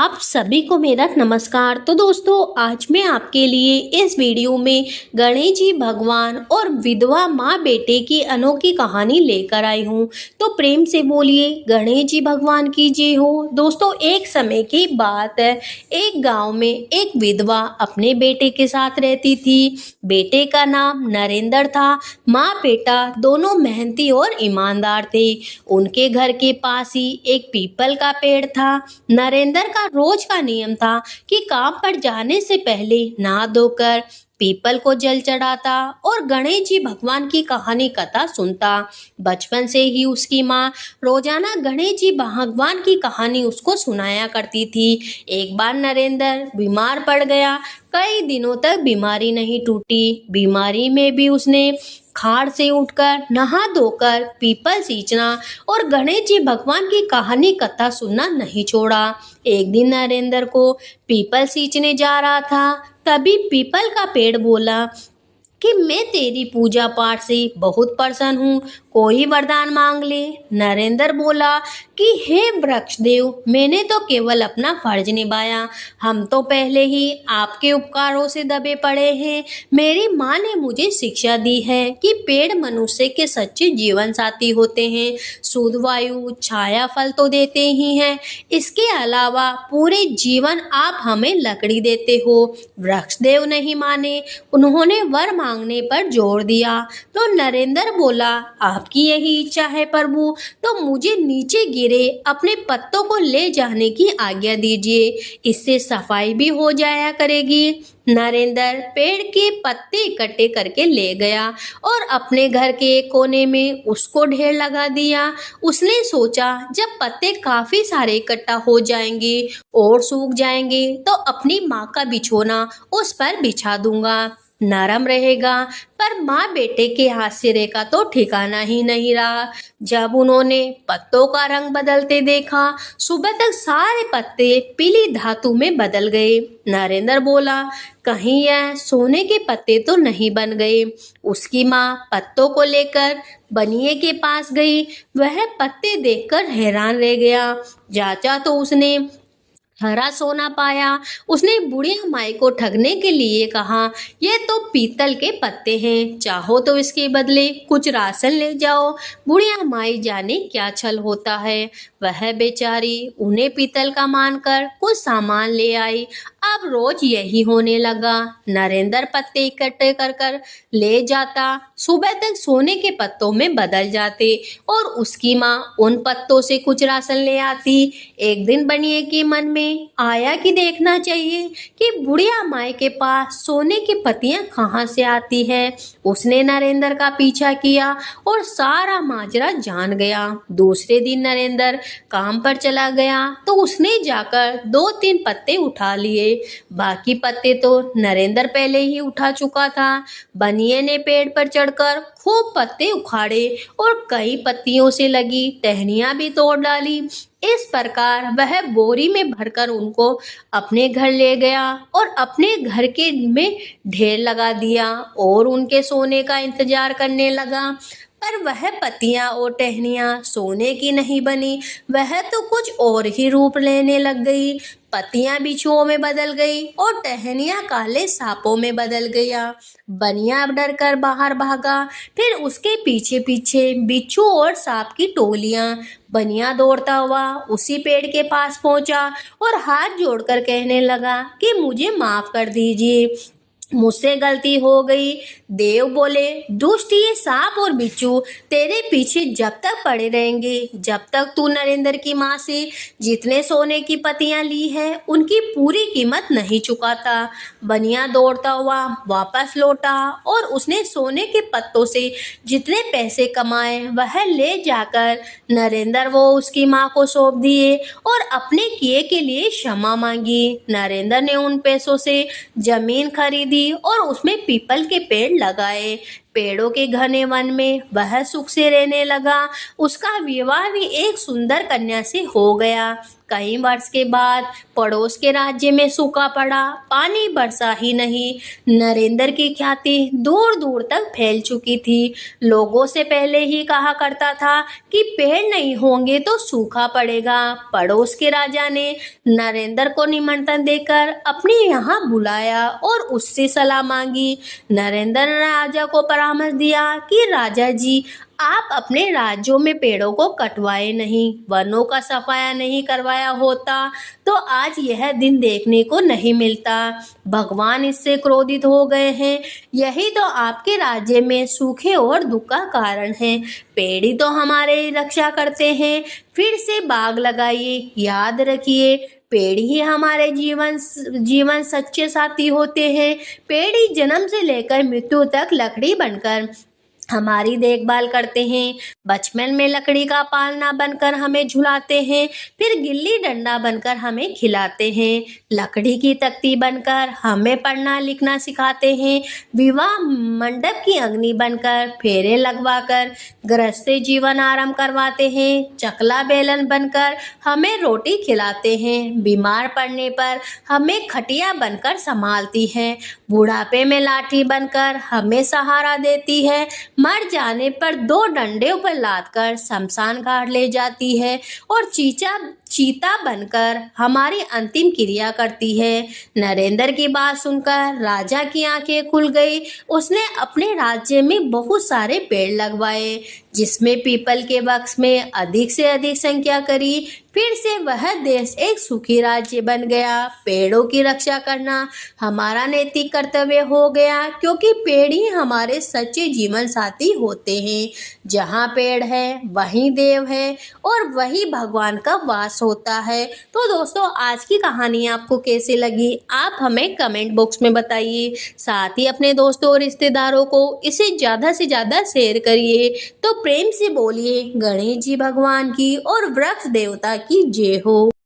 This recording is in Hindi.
आप सभी को मेरा नमस्कार। तो दोस्तों, आज मैं आपके लिए इस वीडियो में गणेश जी भगवान और विधवा माँ बेटे की अनोखी कहानी लेकर आई हूँ। तो प्रेम से बोलिए गणेश जी भगवान की जय हो। दोस्तों, एक समय की बात है, एक गांव में एक विधवा अपने बेटे के साथ रहती थी। बेटे का नाम नरेंद्र था। माँ बेटा दोनों मेहनती और ईमानदार थे। उनके घर के पास ही एक पीपल का पेड़ था। नरेंद्र का रोज का नियम था कि काम पर जाने से पहले नहा धोकर पीपल को जल चढ़ाता और गणेश जी भगवान की कहानी कथा सुनता। बचपन से ही उसकी माँ रोजाना गणेश जी भगवान की कहानी उसको सुनाया करती थी। एक बार नरेंद्र बीमार पड़ गया। कई दिनों तक बीमारी नहीं टूटी। बीमारी में भी उसने खाट से उठकर नहा धोकर पीपल सींचना और गणेश जी भगवान की कहानी कथा सुनना नहीं छोड़ा। एक दिन नरेंद्र को पीपल सींचने जा रहा था। तभी पीपल का पेड़ बोला कि मैं तेरी पूजा पाठ से बहुत प्रसन्न हूँ, कोई वरदान मांग ले। नरेंद्र बोला कि हे वृक्ष देव, मैंने तो केवल अपना फर्ज निभाया। हम तो पहले ही आपके उपकारों से दबे पड़े हैं। मेरी माँ ने मुझे शिक्षा दी है कि पेड़ मनुष्य के सच्चे जीवन साथी होते हैं। शुद्ध वायु छाया फल तो देते ही हैं, इसके अलावा पूरे जीवन आप हमें लकड़ी देते हो। वृक्ष देव नहीं माने, उन्होंने वर मांगने पर जोर दिया। तो नरेंद्र बोला, आपकी यही इच्छा है प्रभु, तो मुझे नीचे गिरे अपने पत्तों को ले जाने की आज्ञा दीजिए, इससे सफाई भी हो जाया करेगी। नरेंद्र पेड़ के पत्ते इकट्ठे करके ले गया और अपने घर के कोने में उसको ढेर लगा दिया। उसने सोचा, जब पत्ते काफी सारे इकट्ठा हो जाएंगे और सूख जाएंगे तो अपनी माँ का बिछोना उस पर बिछा दूंगा, नरम रहेगा। पर माँ बेटे के हास्य का तो ठिकाना ही नहीं रहा। जब उन्होंने पत्तों का रंग बदलते देखा, सुबह तक सारे पत्ते पीली धातु में बदल गए। नरेंद्र बोला, कहीं यह सोने के पत्ते तो नहीं बन गए। उसकी माँ पत्तों को लेकर बनिए के पास गई। वह पत्ते देखकर हैरान रह गया। जांचा तो उसने हरा सोना पाया। उसने बुढ़िया माई को ठगने के लिए कहा, ये तो पीतल के पत्ते हैं, चाहो तो इसके बदले कुछ राशन ले जाओ। बुढ़िया माई जाने क्या छल होता है। वह बेचारी उन्हें पीतल का मानकर कुछ सामान ले आई। अब रोज यही होने लगा। नरेंद्र पत्ते इकट्ठे कर कर ले जाता, सुबह तक सोने के पत्तों में बदल जाते और उसकी माँ उन पत्तों से कुछ राशन ले आती। एक दिन बनिए के मन में आया कि देखना चाहिए कि बुढ़िया माई के पास सोने की पत्तियां कहाँ से आती है। उसने नरेंद्र का पीछा किया और सारा माजरा जान गया। दूसरे दिन नरेंद्र काम पर चला गया तो उसने जाकर 2-3 पत्ते उठा लिए। बाकी पत्ते तो नरेंद्र पहले ही उठा चुका था। बनिए ने पेड़ पर चढ़कर खूब पत्ते उखाड़े और कई पत्तियों से लगी टहनियां भी तोड़ डाली। इस प्रकार वह बोरी में भरकर उनको अपने घर ले गया और अपने घर के में ढेर लगा दिया और उनके सोने का इंतजार करने लगा। पर वह पत्तियां और टहनियां सोने की नहीं बनी, वह तो कुछ और ही रूप लेने लग गई। पत्तियां बिच्छुओं में बदल गई और टहनियां काले सांपों में बदल गया। बनिया डर कर बाहर भागा। फिर उसके पीछे पीछे बिच्छू और सांप की टोलियां। बनिया दौड़ता हुआ उसी पेड़ के पास पहुंचा और हाथ जोड़कर कहने लगा कि मुझे माफ कर दीजिए, मुझसे गलती हो गई। देव बोले, दुष्ट ये सांप और बिच्छू तेरे पीछे जब तक पड़े रहेंगे जब तक तू नरेंद्र की माँ से जितने सोने की पत्तियां ली है उनकी पूरी कीमत नहीं चुकाता। बनिया दौड़ता हुआ वापस लौटा और उसने सोने के पत्तों से जितने पैसे कमाए वह ले जाकर नरेंद्र वो उसकी माँ को सौंप दिए और अपने किए के लिए क्षमा मांगी। नरेंद्र ने उन पैसों से जमीन खरीदी और उसमें पीपल के पेड़ लगाए। पेड़ों के घने वन में वह सुख से रहने लगा। उसका विवाह भी एक सुंदर कन्या से हो गया। कई वर्ष के बाद पड़ोस के राज्य में सूखा पड़ा, पानी बरसा ही नहीं। नरेंद्र की ख्याति दूर दूर तक फैल चुकी थी। लोगों से पहले ही कहा करता था कि पेड़ नहीं होंगे तो सूखा पड़ेगा। पड़ोस के राजा ने नरेंद्र को निमंत्रण देकर अपने यहाँ बुलाया और उससे सलाह मांगी। नरेंद्र ने राजा को परामर्श दिया कि राजा जी, आप अपने राज्यों में पेड़ों को कटवाए नहीं, वनों का सफाया नहीं करवाया होता तो आज यह दिन देखने को नहीं मिलता। भगवान इससे क्रोधित हो गए हैं। यही तो आपके राज्य में सूखे और दुख का कारण है। पेड़ ही तो हमारे रक्षा करते हैं। फिर से बाग लगाइए। याद रखिए, पेड़ ही हमारे जीवन सच्चे साथी होते हैं। पेड़ ही जन्म से लेकर मृत्यु तक लकड़ी बनकर हमारी देखभाल करते हैं। बचपन में लकड़ी का पालना बनकर हमें झुलाते हैं, फिर गिल्ली डंडा बनकर हमें खिलाते हैं, लकड़ी की तख्ती बनकर हमें पढ़ना लिखना सिखाते हैं, विवाह मंडप की अग्नि बनकर फेरे लगवाकर गृहस्थी जीवन आरंभ करवाते हैं, चकला बेलन बनकर हमें रोटी खिलाते हैं, बीमार पड़ने पर हमें खटिया बनकर संभालती है, बुढ़ापे में लाठी बनकर हमें सहारा देती है, मर जाने पर दो डंडों पर लादकर शमशान घाट ले जाती है और चीता बनकर हमारी अंतिम क्रिया करती है। नरेंद्र की बात सुनकर राजा की आंखें खुल गई। उसने अपने राज्य में बहुत सारे पेड़ लगवाए, जिसमें पीपल के वृक्ष में अधिक से अधिक संख्या करी। फिर से वह देश एक सुखी राज्य बन गया। पेड़ों की रक्षा करना हमारा नैतिक कर्तव्य हो गया, क्योंकि पेड़ ही हमारे सच्चे जीवन साथी होते हैं। जहाँ पेड़ है वहीं देव है और वही भगवान का वास होता है। तो दोस्तों, आज की कहानी आपको कैसी लगी, आप हमें कमेंट बॉक्स में बताइए। साथ ही अपने दोस्तों और रिश्तेदारों को इसे ज़्यादा से ज़्यादा शेयर करिए। तो प्रेम से बोलिए गणेश जी भगवान की और वृक्ष देवता की जय हो।